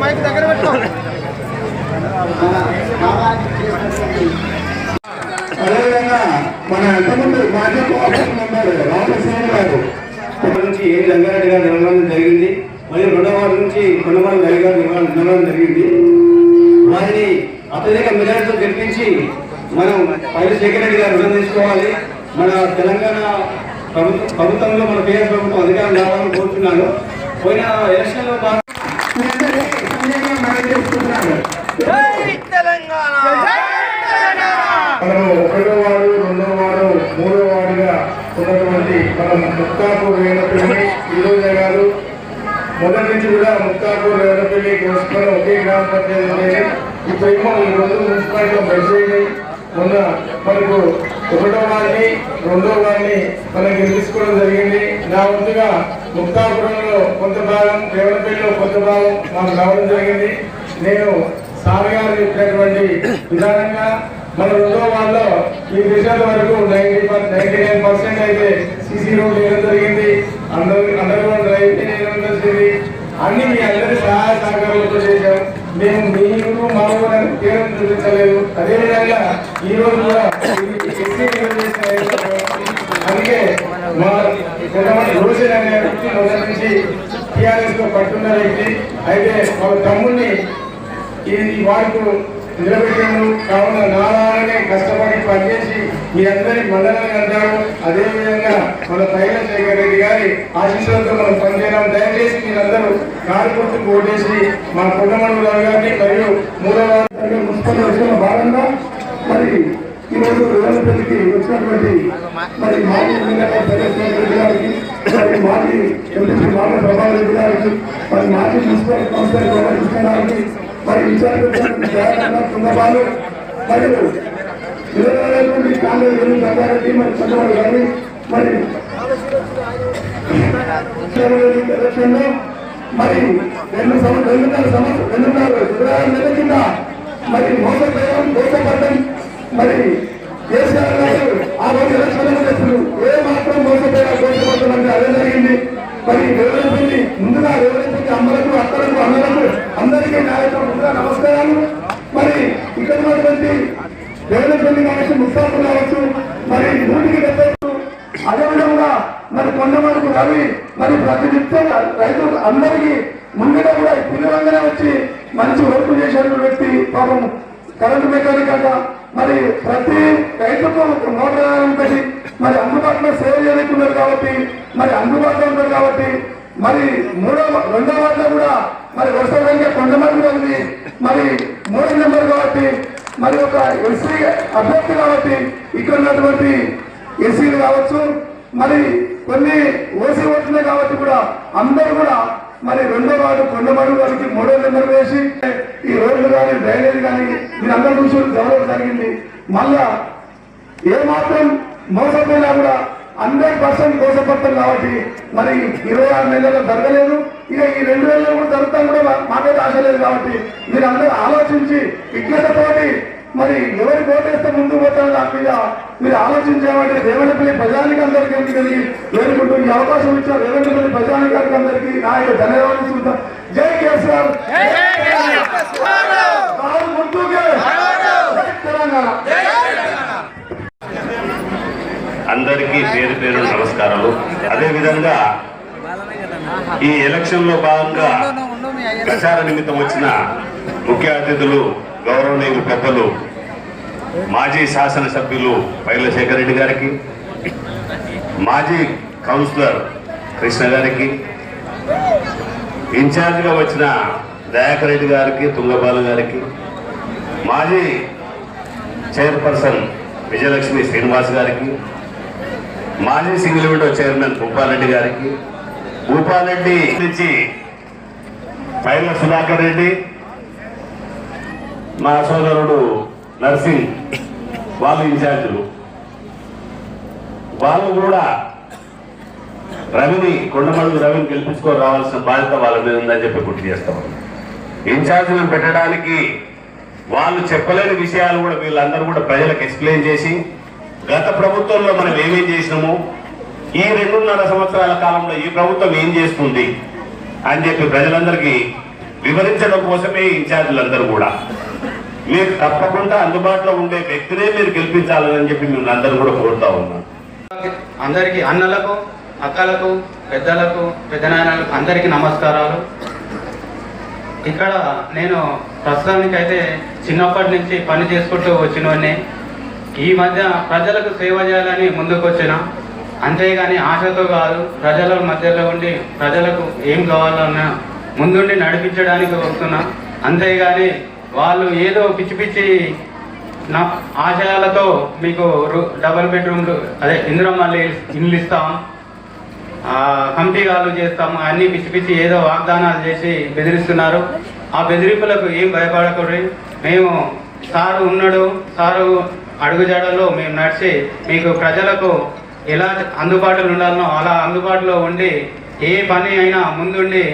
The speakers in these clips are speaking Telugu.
మైక్ దగ్గర పెట్టుకో. అదేవిధంగా మన ఎంతమంది మాజీ కోఆపరేషన్ మెంబర్ రామకృష్ణ గారు నుంచి ఏ రంగారెడ్డి గారు నిర్మాణం జరిగింది, మరియు రెండవ వారి నుంచి కొండమల్లి రవి గారు నిర్మాణం జరిగింది. వారిని అత్యధిక మెజార్టీతో గెలిపించి మనం శేఖర్ రెడ్డి గారు రుణం తీసుకోవాలి. మన తెలంగాణ ప్రభుత్వంలో మన టీఆర్ఎస్ ప్రభుత్వం అధికారం రావాలని కోరుతున్నాను. పోయిన ఎలక్షన్ లో మనము ఒకటో వార్డు, రెండో వార్డు, మూడో వార్డుగా ఉన్నటువంటి మన ముక్తాపూర్ రేణపల్లి ఈరోజు గారు మొదటి నుంచి కూడా ముక్తాపూర్ రేణపల్లి కోసుకొని ఒకే గ్రామ పంచాయతీ ఉండేది. ఇప్పుడేమో ఈ రెండు మున్సిపాలిటీలో మెసేజ్ మొన్న మనకు ఒకటో వారిని, రెండో వారిని మనం గెలుచుకోవడం జరిగింది. నా వంతుగా ముక్తాపురంలో కొంత భాగం, రేవణపల్లిలో కొంత భాగం మాకు రావడం జరిగింది. నేను సార్ గారు చెప్పినటువంటి విధానంగా మన రెండో వాళ్ళలో ఈ విషయాల వరకు 99% అయితే సిసి రోడ్లు వేయడం జరిగింది. అండర్ గ్రౌండ్ డ్రైవ్ వేయడం జరిగింది. అన్ని మీ అందరి సహాయ సహకారాలతో చేశాం. మేము మీరు మా కేవలం చూపించలేదు. అదేవిధంగా ఈ రోజు కూడా అందుకే మా కొంతమంది రోజులు అనే వ్యక్తి మొదటి నుంచి టీఆర్ఎస్ లో పట్టున్న వ్యక్తి అయితే వాళ్ళ తమ్ముడిని ఈ వారికి నిలబెట్టాము. కావున నారాయణనే కష్టపడి పనిచేసి మీ అందరి మండలాన్ని అంటారు. అదేవిధంగా మన శేఖర్ రెడ్డి గారి ఆశీస్సులతో మనం పనిచేయడం. దయచేసి మీరందరూ కారు గుర్తుకు ఓటేసి మా కొండమల్లి రవి గారిని మరియు మూడవ మున్సిపల్ వచ్చిన భాగంగా మరి ఈరోజు రేవణపల్లికి వచ్చినటువంటి మరి మాజీ ఎమ్మెల్యే శేఖర్ రెడ్డి గారికి, మరి మాజీ ఎంపీ మామ ప్రభావ రెడ్డి గారికి, మరి మాజీ మున్సిపల్ కౌన్సిలర్ కృష్ణ గారికి, మరి ఇన్ఛార్జ్ కుందబాలు మరియు నిలబడేటువంటి కాంగ్రెస్ సంగారెడ్డి మరి చంద్రబాబు గారిని మరి ఎలక్షన్ లో మరి 2 నెలల కింద మరి మోసపడడం మరి కేసీఆర్ గారు ఆ రోజు ఎలక్షన్ చేస్తున్నారు. ఏ మాత్రం మోసపడాలంటే అదే జరిగింది. మరి రేవణపల్లి ముందుగా రేవణపల్లి అమ్మలకు, అక్కలకు, అన్నలకు అందరికీ నాయకులు ముందుగా నమస్కారాలు. మరి ఇక్కడ ఉన్నటువంటి రేవణపల్లి కావచ్చు, ముస్తాపూర్ కావచ్చు, మరి 100% అదేవిధంగా మరి కొండమడుగు రవి మరి ప్రతినిత్యం రైతులు అందరికీ ముందుగా కూడా పిల్లలంగానే వచ్చి మంచి వర్క్ చేసిన వ్యక్తి. పాపం కరెంటు మెకానిక్ అంట మరి ప్రతి రైతుకు మోటార్ పెట్టి మరి అందుబాటులో సేవ చేయకున్నారు కాబట్టి మరి అందుబాటులో ఉంటారు కాబట్టి మరి రెండో వార్డులో కూడా మరి వరుసగా కొండమడుగు ఉంది. మరి 3 నెంబర్ కాబట్టి మరి ఒక ఎస్సీ అభ్యర్థి కాబట్టి ఇక్కడ ఉన్నటువంటి ఎస్సీలు కావచ్చు, మరి కొన్ని ఓసీ ఓట్లే కాబట్టి కూడా అందరూ కూడా మరి రెండో వార్డు కొండమడుగు వారికి 3వ నెంబర్ వేసి ఈ రోడ్లు కానీ డ్రైనేజ్ కానీ మీరందరూ చూసి గౌరవం జరిగింది. మళ్ళా ఏమాత్రం మోసపోయినా కూడా 100% మోసపడతాం కాబట్టి మరి 26 నెలల్లో జరగలేదు. ఇక ఈ 2 నెలలు కూడా జరుగుతాం కూడా మాకైతే ఆశ లేదు కాబట్టి మీరు అందరూ ఆలోచించి విజ్ఞతతోటి మరి ఎవరి ఓటేస్తే ముందు పోతారో దాని మీద మీరు ఆలోచించామంటే రేవణపల్లి ప్రజానికి అందరికీ ఎందుకని వేడుకుంటూ ఈ అవకాశం ఇచ్చిన రేవణపల్లి ప్రజానికి అందరికీ నా యొక్క ధన్యవాదాలు చూద్దాం. జై కేసీఆర్, తెలంగాణ. అందరికీ పేరు పేరు నమస్కారాలు. అదేవిధంగా ఈ ఎలక్షన్ లో భాగంగా ప్రచార నిమిత్తం వచ్చిన ముఖ్య అతిథులు గౌరవనీయులు పెద్దలు మాజీ శాసనసభ్యులు శేఖర్ రెడ్డి గారికి, మాజీ కౌన్సిలర్ కృష్ణ గారికి, ఇన్ఛార్జిగా వచ్చిన దయాకర్ రెడ్డి గారికి, తుంగబాలు గారికి, మాజీ చైర్పర్సన్ విజయలక్ష్మి శ్రీనివాస్ గారికి, మాజీ సింగిల్ విండో చైర్మన్ భూపాలరెడ్డి గారికి, భూపాలరెడ్డి నుంచి పైల సుధాకర్ రెడ్డి, మా సోదరుడు నర్సింగ్ వాళ్ళు ఇన్ఛార్జీలు, వాళ్ళు కూడా కొండమడుగు రవిని గెలిపించుకొని రావాల్సిన బాధ్యత వాళ్ళ మీద ఉందని చెప్పి గుర్తు చేస్తాం. ఇన్ఛార్జీలను పెట్టడానికి వాళ్ళు చెప్పలేని విషయాలు కూడా వీళ్ళందరూ కూడా ప్రజలకు ఎక్స్ప్లెయిన్ చేసి గత ప్రభుత్వంలో మనం ఏమేం చేసినాము, ఈ 2.5 సంవత్సరాల కాలంలో ఈ ప్రభుత్వం ఏం చేస్తుంది అని చెప్పి ప్రజలందరికీ వివరించడం కోసమే ఇన్ఛార్జీలందరూ కూడా. మీరు తప్పకుండా అందుబాటులో ఉండే వ్యక్తినే మీరు గెలిపించాలని చెప్పి మిమ్మల్ని అందరూ కూడా కోరుతా ఉన్నాం. అందరికీ అన్నలకు, అక్కలకు, పెద్దలకు, పెద్దనాయనలకు అందరికీ నమస్కారాలు. ఇక్కడ నేను ప్రస్తుతానికైతే చిన్నప్పటి నుంచి పని చేసుకుంటూ వచ్చినవన్నీ ఈ మధ్య ప్రజలకు సేవ చేయాలని ముందుకు వచ్చిన, అంతేగాని ఆశతో కాదు, ప్రజల మధ్యలో ఉండి ప్రజలకు ఏం కావాలన్నా ముందుండి నడిపించడానికి వస్తున్నా. అంతేగాని వాళ్ళు ఏదో పిచ్చి పిచ్చి నా ఆశయాలతో మీకు డబుల్ బెడ్రూమ్లు అదే ఇందిరమ్మ ఇల్లు ఇస్తాం, కమిటీ గాలు చేస్తాం, అన్ని పిచ్చి పిచ్చి ఏదో వాగ్దానాలు చేసి బెదిరిస్తున్నారు. ఆ బెదిరింపులకు ఏం భయపడకూడదు. మేము సారు ఉన్నాడు, సారు అడుగుజాడలో మేము నడిచి మీకు ప్రజలకు ఎలా అందుబాటులో ఉండాలనో అలా అందుబాటులో ఉండి ఏ పని అయినా ముందుండి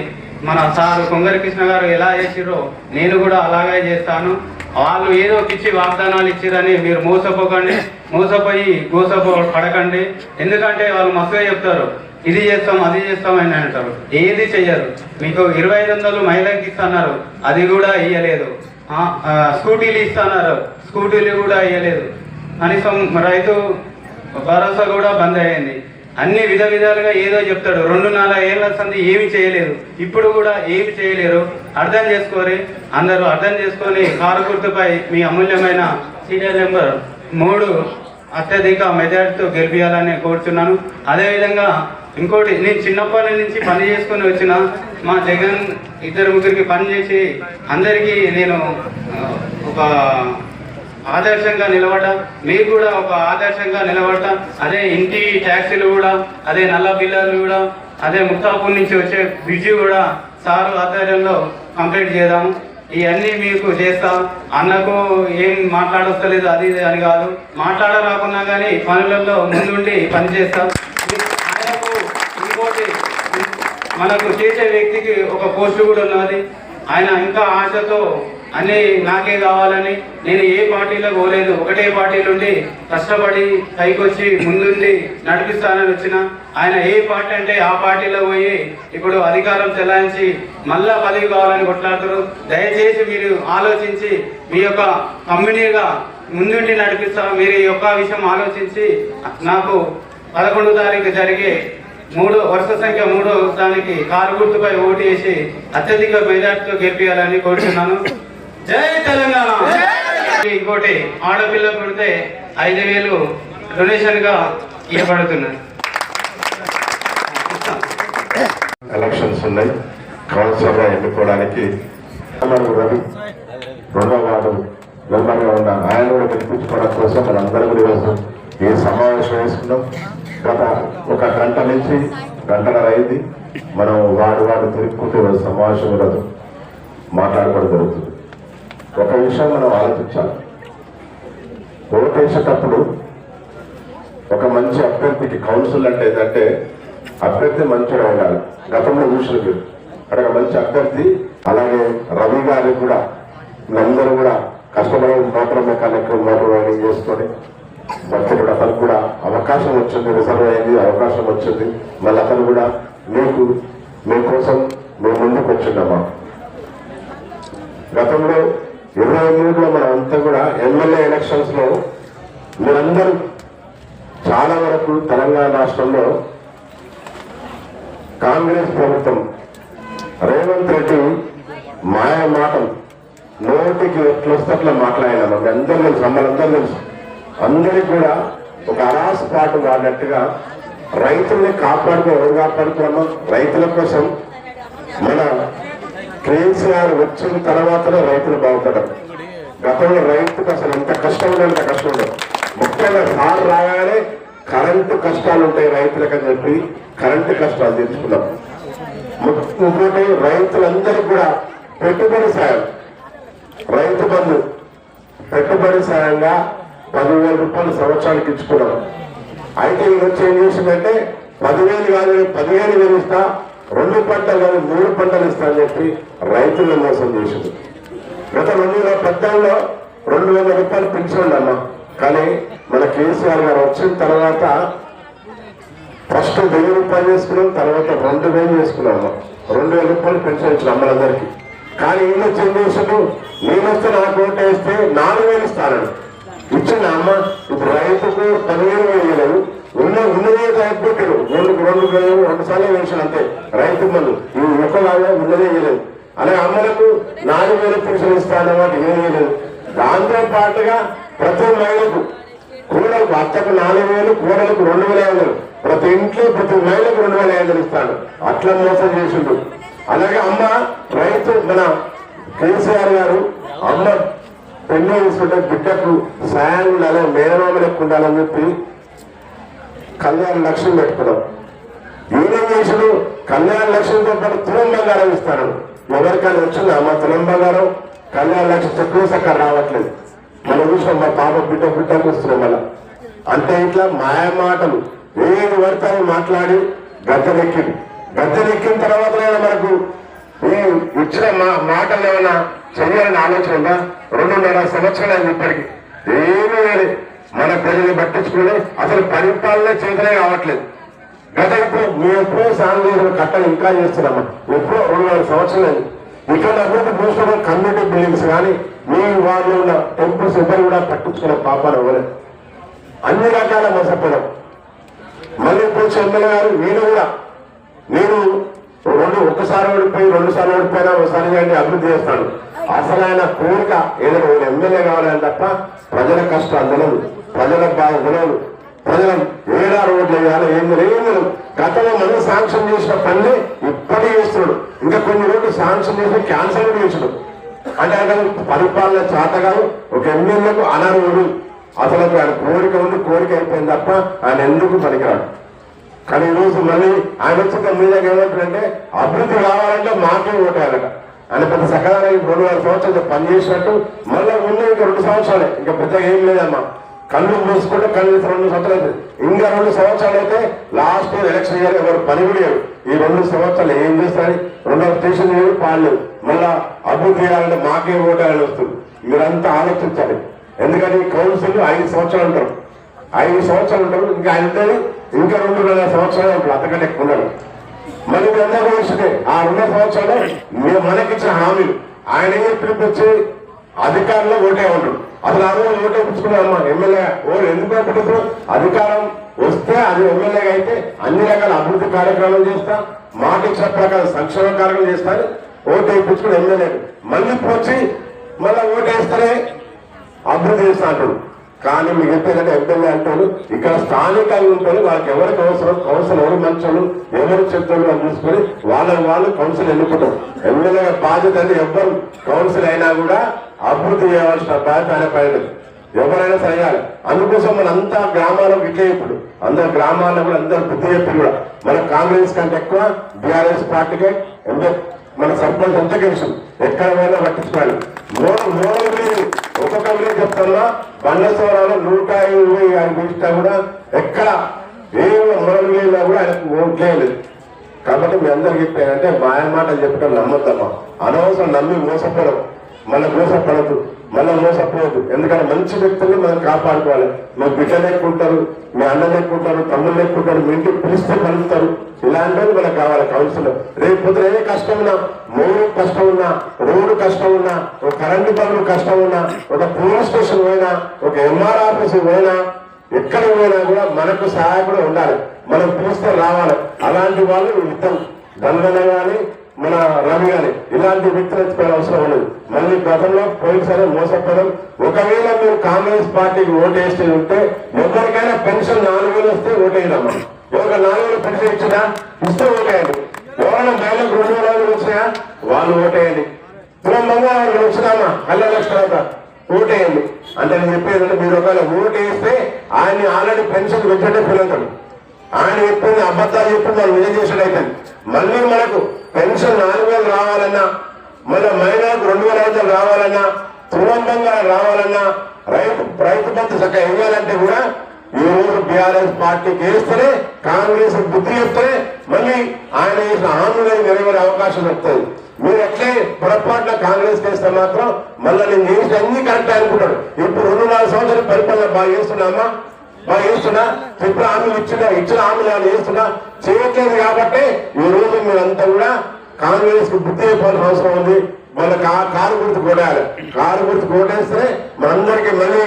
మన సారు కొంగరి కృష్ణ గారు ఎలా చేసిరో నేను కూడా అలాగే చేస్తాను. వాళ్ళు ఏదో పిచ్చి వాగ్దానాలు ఇచ్చిరని మీరు మోసపోకండి, మోసపోయి పడకండి. ఎందుకంటే వాళ్ళు మస్తుగా చెప్తారు, ఇది చేస్తాం అది చేస్తాం అని అంటారు, ఏది చెయ్యరు. మీకు 2500 మహిళలకు ఇస్తున్నారు, అది కూడా ఇయ్యలేదు. స్కూటీలు ఇస్తున్నారు, స్కూటీలు కూడా ఇయ్యలేదు. కనీసం రైతు భరోసా కూడా బంద్ అయ్యింది. అన్ని విధాలుగా ఏదో చెప్తాడు. 2-4 ఏళ్ల సంది ఏమి చేయలేదు, ఇప్పుడు కూడా ఏమి చేయలేరు. అర్థం చేసుకోరి, అందరూ అర్థం చేసుకొని కారు గుర్తుపై మీ అమూల్యమైన సీరియల్ నెంబర్ 3 అత్యధిక మెజార్టీతో గెలిపించాలని కోరుతున్నాను. అదేవిధంగా ఇంకోటి, నేను చిన్నప్పటి నుంచి పని చేసుకొని వచ్చిన మా జగన్ 2-3కి పని చేసి అందరికీ నేను ఒక ఆదర్శంగా నిలబడ్డా, మీకు కూడా ఒక ఆదర్శంగా నిలబడ్డా. అదే ఇంటి ట్యాక్సీలు కూడా, అదే నల్ల బిల్లులు కూడా, అదే ముక్తాపూర్ నుంచి వచ్చే బ్రిడ్జి కూడా సారు ఆధ్వర్యంలో కంప్లీట్ చేద్దాము. ఇవన్నీ మీకు చేస్తాం. అన్నకు ఏం మాట్లాడొస్తలేదు అది అని కాదు, మాట్లాడరాకున్నా కానీ పనులలో ముందుండి పనిచేస్తాం. ఆయనకు ఇంకోటి, మనకు చేసే వ్యక్తికి ఒక పోస్టు కూడా ఉన్నది. ఆయన ఇంకా ఆశతో అన్నీ నాకే కావాలని, నేను ఏ పార్టీలో పోలేదు, ఒకటే పార్టీలో ఉండి కష్టపడి పైకొచ్చి ముందుండి నడిపిస్తానని వచ్చిన. ఆయన ఏ పార్టీ అంటే ఆ పార్టీలో పోయి ఇప్పుడు అధికారం చెలాయించి మళ్ళా పదవి కావాలని కొట్లాడుతారు. దయచేసి మీరు ఆలోచించి మీ యొక్క కంపెనీగా ముందుండి నడిపిస్తారు. మీరు ఈ యొక్క విషయం ఆలోచించి నాకు 11వ తారీఖు జరిగే వరుస సంఖ్య 3వ దానికి కారు గుర్తుపై ఓటు వేసి అత్యధిక మెజార్టీతో గెలిపించాలని కోరుతున్నాను. జై తెలంగాణ. ఇంకోటి, ఆడపిల్ల పుడితే 5,000 డొనేషన్ గా ఇవ్వబడుతున్నారు. ఎలక్షన్స్ ఉన్నాయి, కౌన్సిలర్ గా ఎన్నుకోవడానికి రవి 2వ వార్డు మెంబర్గా ఉన్న ఆయన కూడా గెలిపించుకోవడం కోసం మనందరం కూడా ఈరోజు ఈ సమావేశం వేసుకున్నాం. గత 1 గంట నుంచి 1.5 అయింది. మనం వాడు తిరుగుకుంటూ సమావేశం ఈరోజు మాట్లాడుకోవడం జరుగుతుంది. ఒక విషయం మనం ఆలోచించాలి, ఓటేసేటప్పుడు ఒక మంచి అభ్యర్థికి కౌన్సిల్ అంటే ఏంటంటే అభ్యర్థి మంచిగా ఉండాలి. గతంలో చూసిన మీరు అక్కడ మంచి అభ్యర్థి, అలాగే రవి గారికి కూడా అందరూ కూడా కష్టపడే మోటార్ మెకానిక్ మోటార్ రైడింగ్ చేసుకొని వచ్చేటప్పుడు అతనికి కూడా అవకాశం వచ్చింది, రిజర్వ్ అయింది, అవకాశం వచ్చింది. మళ్ళీ అతను కూడా మీకోసం మేము ముందుకు వచ్చిందమ్మా. గతంలో 23లో మనం అంతా కూడా ఎమ్మెల్యే ఎలక్షన్స్ లో మీరందరూ చాలా వరకు తెలంగాణ రాష్ట్రంలో కాంగ్రెస్ ప్రభుత్వం రేవంత్ రెడ్డి మాయ మాటలు నోటికి ఎట్లొస్తే అట్లా మాట్లాడినాము. అందరూ తెలుసు, మనందరూ తెలుసు. అందరికి కూడా ఒక అరాసపాటు వాడినట్టుగా రైతుల్ని ఎవరు కాపాడుకున్నాం? రైతుల కోసం మన కేసీఆర్ వచ్చిన తర్వాతనే రైతులు బాగుపడరు. గతంలో రైతుకు అసలు ఎంత కష్టం ఉండదు, అంత కష్టం ఉండదు. ముఖ్యంగా సార్ రాగానే కరెంటు కష్టాలు ఉంటాయి రైతులకు అని చెప్పి కరెంటు కష్టాలు తీర్చుకున్నాం. ఇంకోటి, రైతులందరికీ కూడా పెట్టుబడి సాయం, రైతు బంధు పెట్టుబడి సాయంగా 10,000 రూపాయలు సంవత్సరానికి ఇచ్చుకున్నాం. అయితే ఇది వచ్చి ఏం చేసిందంటే 10,000 కాదు 15,000 ఇస్తా, 2 పంటలు కాదు 3 పంటలు ఇస్తా అని చెప్పి రైతులను మోసం చేసింది. గత 2014లో 2,000 రూపాయలు పెన్షన్ అమ్మా. కానీ మన కేసీఆర్ గారు వచ్చిన తర్వాత ఫస్ట్ 1,000 రూపాయలు చేసుకున్నాం, తర్వాత 2,000 చేసుకున్నాము. 2,000 రూపాయలు పెన్షన్ ఇచ్చిన అమ్మలందరికీ. కానీ ఈయన వచ్చి ఏం చేసాడు, నేను వస్తే నాకు ఓటు వేస్తే 4,000 ఇస్తాను ఇచ్చిన అమ్మ. ఇప్పుడు రైతుకు 15,000 వేయలేదు, ఉన్నదే పెట్టాడు. 2 సార్లు వేసాడు అంతే రైతు మందు. ఈ ఒక్కలాగా ఉన్నదే వేయలేదు. అలాగే అమ్మలకు 4,000 పెన్షన్ ఇస్తానమాట ఏం వేయలేదు. దాంతో పాటుగా ప్రతి మహిళకు కూడలకు అత్తకు 4,000, కూడలకు 2,500, ప్రతి ఇంట్లో ప్రతి మహిళకు 2,500 ఇస్తాడు. అట్లా మోసం చేసిండు. అలాగే అమ్మ రైతు మన కేసీఆర్ గారు అమ్మ పెళ్లి తీసుకుంటే బిడ్డకు సాయం ఉండాలి, మేనమామలు ఎక్కువ ఉండాలని చెప్పి కళ్యాణ లక్ష్యం పెట్టుకున్నాం. ఈయన చేసిన కళ్యాణ లక్ష్యంతో పాటు తులం బంగారం ఇస్తాడు. ఎవరికైనా వచ్చిందా అమ్మ తులం బంగారం? కళ్యాణ లక్ష్యం చెక్కువ సక్కర రావట్లేదు. మనం చూసాం మా పాప బిడ్డకు వస్తున్నాం. మళ్ళా అంటే ఇట్లా మాయ మాటలు ఏది పడతారో మాట్లాడి గద్దెనెక్కిన తర్వాత మనకు ఈ ఇచ్చిన మాటలు ఏమైనా చెయ్యాలని ఆలోచన ఉందా? 2.5 సంవత్సరాలు ఇప్పటికి ఏమీ లేదు. మన ప్రజల్ని పట్టించుకుని అసలు పరిపాలన చేతనే కావట్లేదు. గత ఇప్పుడు మేము ఎప్పుడో సాంఘిక కట్టలు ఇంకా చేస్తున్నామా? ఎప్పుడో 2.5 సంవత్సరాలు ఇక్కడ అభివృద్ధి చూసిన కమ్యూనిటీ బిల్డింగ్స్ కానీ మీ వాళ్ళు ఉన్న టెంపుల్స్ ఎవరు కూడా పట్టించుకునే పాపాలు అవ్వలేదు. అన్ని రకాల మోసపోయాం. మళ్ళీ ఇప్పుడు ఎమ్మెల్యే గారు వీళ్ళు కూడా నేను ఒక్కసారి ఓడిపోయి 2 సార్లు ఓడిపోయినా ఒకసారి కానీ అభివృద్ధి చేస్తాడు. అసలు ఆయన కోరిక ఏదైనా ఒక ఎమ్మెల్యే కావాలని తప్ప ప్రజల కష్టాలు తెలియదు, ప్రజల బాధ తెలియదు, ప్రజల ఏడా రోడ్లు వేయాలి ఏం లేదు. గతంలో మనం శాంక్షన్ చేసిన పనులే ఇప్పటికీ చేస్తున్నాడు. ఇంకా కొన్ని రోజులు శాంక్షన్ చేసి క్యాన్సల్ కూడా చేసాడు. అంటే ఆయన పరిపాలన చేతగాదు, ఒక ఎమ్మెల్యేకు అనర్హుడు. అసలు ఆయన కోరిక ఉంది, కోరిక అయిపోయింది తప్ప ఆయన ఎందుకు పనికిరాడు. కానీ ఈరోజు మళ్ళీ ఆయన వచ్చిన మీద ఏమంటారంటే అభివృద్ధి కావాలంటే మాకే ఓటేయాలట. ఆయన పెద్ద సకదాన్ని 2.5 సంవత్సరాలు పనిచేసినట్టు మళ్ళీ ముందు ఇంకా 2 సంవత్సరాలే, ఇంకా పెద్దగా ఏం లేదమ్మా. కళ్ళు మూసుకుంటే కళ్ళు 2 సంవత్సరాలు ఇంకా 2 సంవత్సరాలు అయితే లాస్ట్ ఎలక్షన్ ఇయర్ ఎవరు పని కూడా లేరు. ఈ 2 సంవత్సరాలు ఏం చేస్తారని 2వ స్టేషన్ లేవు, పాడలేవు. మళ్ళా అభివృద్ధి చేయాలంటే మాకే ఓటేయాలని వస్తుంది. మీరంతా ఆలోచించాలి. ఎందుకంటే ఈ కౌన్సిల్ 5 సంవత్సరాలు ఉంటారు, 5 సంవత్సరాలు ఉంటారు. ఇంకా ఆయన ఇంకా 2.5 సంవత్సరాలు ఉంటారు, అంతకంటే ఎక్కువ ఉండరు. మళ్ళీ మీ అందరూ వచ్చింది ఆ 2 సంవత్సరాలు మేము మనకిచ్చిన హామీలు ఆయన పిలిపించి అధికారంలో ఓటే ఉంటాడు. అసలు ఆ రోజు ఓటే పుచ్చుకున్నామా ఎమ్మెల్యే ఓరు ఎందుకు పెట్టదు? అధికారం వస్తే అది ఎమ్మెల్యేగా అయితే అన్ని రకాల అభివృద్ధి కార్యక్రమాలు చేస్తా, మాట ఇచ్చిన ప్రకారం సంక్షేమ కార్యక్రమం చేస్తాను ఓటు వేయించుకుని ఎమ్మెల్యే. మళ్ళీ వచ్చి మళ్ళీ ఓటు వేస్తేనే అభివృద్ధి చేస్తా అంటాడు. కానీ మీకు చెప్పేదంటే ఎమ్మెల్యే అంటాడు ఇక్కడ స్థానికంగా ఉంటాడు. వాళ్ళకి ఎవరికి అవసరం, కౌన్సిల్ ఎవరు మంచోళ్ళు ఎవరు చెప్తాడు అని చూసుకొని వాళ్ళు కౌన్సిల్ ఎన్నుకుంటారు. ఎమ్మెల్యే బాధ్యత అంటే ఎవ్వరు కౌన్సిల్ అయినా కూడా అభివృద్ధి చేయవలసిన బాధ్యత ఆయన పైన ఎవరైనా చేయాలి. అందుకోసం మన అంతా గ్రామాలకు ఇట్లే ఇప్పుడు అందరు గ్రామాల్లో కూడా అందరు బుద్ధి చెప్పి కూడా మన కాంగ్రెస్ కంటే ఎక్కువ బీఆర్ఎస్ పార్టీకే మన సర్పంచ్ అంతా గెలిచాం. ఎక్కడ పోయినా పట్టించుకోవాలి. ఒక్కొక్క విలేజ్ చెప్తున్నా బండసోరాలు 125 గెలిచినా కూడా ఎక్కడ ఏ మొదలుగా కూడా ఆయనకు ఓట్లేదు. కాబట్టి మీ అందరికి చెప్పానంటే మాయ మాటలు చెప్పడం నమ్మద్దమ్మా. అనవసరం నమ్మి మోసపోవడం, మళ్ళీ మోసపడద్దు, మళ్ళీ మోసపోవద్దు. ఎందుకంటే మంచి వ్యక్తుల్ని మనం కాపాడుకోవాలి. మీ బిడ్డలు ఎక్కుంటారు, మీ అన్నలు ఎక్కుంటారు, తమ్ముళ్ళు ఎక్కుంటారు, మీ ఇంటికి పిలిస్తే పలుకుతారు. ఇలాంటివి మనకు కావాలి కౌన్సిల్. రేపు పొద్దున ఏ కష్టం ఉన్నా, మూడు కష్టం ఉన్నా, రోడ్డు కష్టం ఉన్నా, ఒక కరెంటు పనులు కష్టం ఉన్నా, ఒక పోలీస్ స్టేషన్ పోయినా, ఒక ఎంఆర్ ఆఫీస్ పోయినా, ఎక్కడ పోయినా కూడా మనకు సహాయకుడు ఉండాలి. మనం పిలిస్తే రావాలి. అలాంటి వాళ్ళు ఇద్దరు దండన కానీ మన రవి గాని ఇలాంటి వ్యక్తులు ఎత్తుకోవడం అవసరం ఉండదు. మళ్ళీ గతంలో పోయినసారి మోసపోవడం. ఒకవేళ మీరు కాంగ్రెస్ పార్టీకి ఓటేస్తే ఉంటే ఎవరికైనా పెన్షన్ 4,000 వస్తే ఓటేయడమ్మా. ఎవరికి 4,000 పెన్షన్ ఇచ్చినా ఇస్తే ఓటేయండి. ఎవరైనా మహిళలకు 2,000 వచ్చినా వాళ్ళు ఓటేయండి. తులం బంగారం వచ్చినామా కళ్యాణ తర్వాత ఓటేయండి. అంటే నేను చెప్పేదంటే మీరు ఒకవేళ ఓటేస్తే ఆయన ఆల్రెడీ పెన్షన్ వెంటనే పిల్లతాడు. ఆయన చెప్పింది అబద్ధాలు చెప్పింది వాళ్ళు నిజం చేసాడు. అయితే మళ్ళీ మనకు పెన్షన్ 4,000 రావాలన్నా, మళ్ళీ మహిళలకు 2,500 రావాలన్నా, సులభంగా రావాలన్నా రైతు బంధు చక్కగా వేయాలంటే కూడా ఈ రోజు బీఆర్ఎస్ పార్టీకి వేస్తేనే కాంగ్రెస్ బుద్ధి చెప్తేనే మళ్ళీ ఆయన వేసిన హామీలు నెరవేరే అవకాశం వస్తుంది. మీరు ఎట్లే పొరపాటున కాంగ్రెస్ చేస్తే మాత్రం మళ్ళీ నేను చేసిన అన్ని కరెక్ట్ అనుకుంటాడు. ఇప్పుడు 2-4 సంవత్సరాల పరిపాలన బాగా చేస్తున్నామా, బాగా చేస్తున్నా, చెప్పిన హామీలు ఇచ్చిన హామీలు ఏమైనా చేస్తున్నా, చేయట్లేదు. కాబట్టి ఈ రోజు మీరంతా కూడా కాంగ్రెస్ కు బుద్ధి చెప్పాల్సిన అవసరం ఉంది. మన కారు గుర్తు కొట్టాలి. కారు గుర్తు కొట్టేస్తే మనందరికీ మళ్ళీ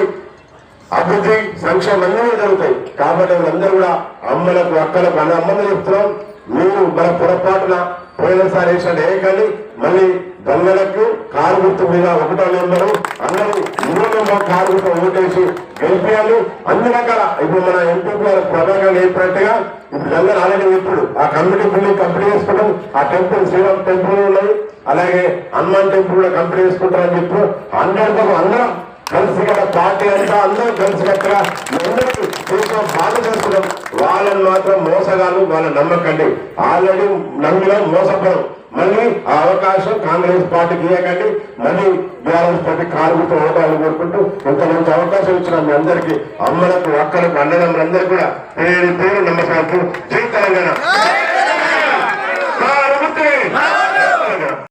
అభివృద్ధి సంక్షేమం అన్నీ జరుగుతాయి. కాబట్టి అందరూ కూడా అమ్మలకు అక్కలకు అమ్మలు చెప్తున్నాం. మీరు మన పొరపాటున పోయినసారి వేసిన వేయకండి. మళ్ళీ దొంగలకు కారు గుర్తు మీద 1వ నెంబరు అందరూ 3వ నెంబర్ కారు గుర్తు ఓటేసి గెలిపియాలి. అన్ని రకాల ఇప్పుడు మన ఎంపీ ప్రభాకర్ చెప్పినట్టుగా ఇప్పుడు దొంగలు ఆల్రెడీ ఇప్పుడు ఆ కమిటీ బిల్డింగ్ కంప్లీట్ చేసుకుంటాం. ఆ టెంపుల్ శ్రీరామ్ టెంపుల్ ఉన్నాయి, అలాగే హనుమాన్ టెంపుల్ కూడా కంప్లీట్ చేసుకుంటారని చెప్పి అందరం కలిసి కదా పార్టీ అంతా అందరూ కలిసి కట్టగా అందరికీ చేసిన బాధ చేస్తున్నాం. వాళ్ళని మాత్రం మోసగాలు, వాళ్ళ నమ్మకండి. ఆల్రెడీ నమ్మిలో మోసపోవడం. మళ్ళీ ఆ అవకాశం కాంగ్రెస్ పార్టీకి ఇవ్వకండి. మళ్ళీ బీఆర్ఎస్ పార్టీ కారుగుతో ఓటాలు కోరుకుంటూ ఇంత మంచి అవకాశం ఇచ్చిన మీ అందరికీ అమ్మలకు అక్కలకు అన్నదమ్ములందరికీ కూడా పేరు నమ్మకాలకు జై తెలంగాణ.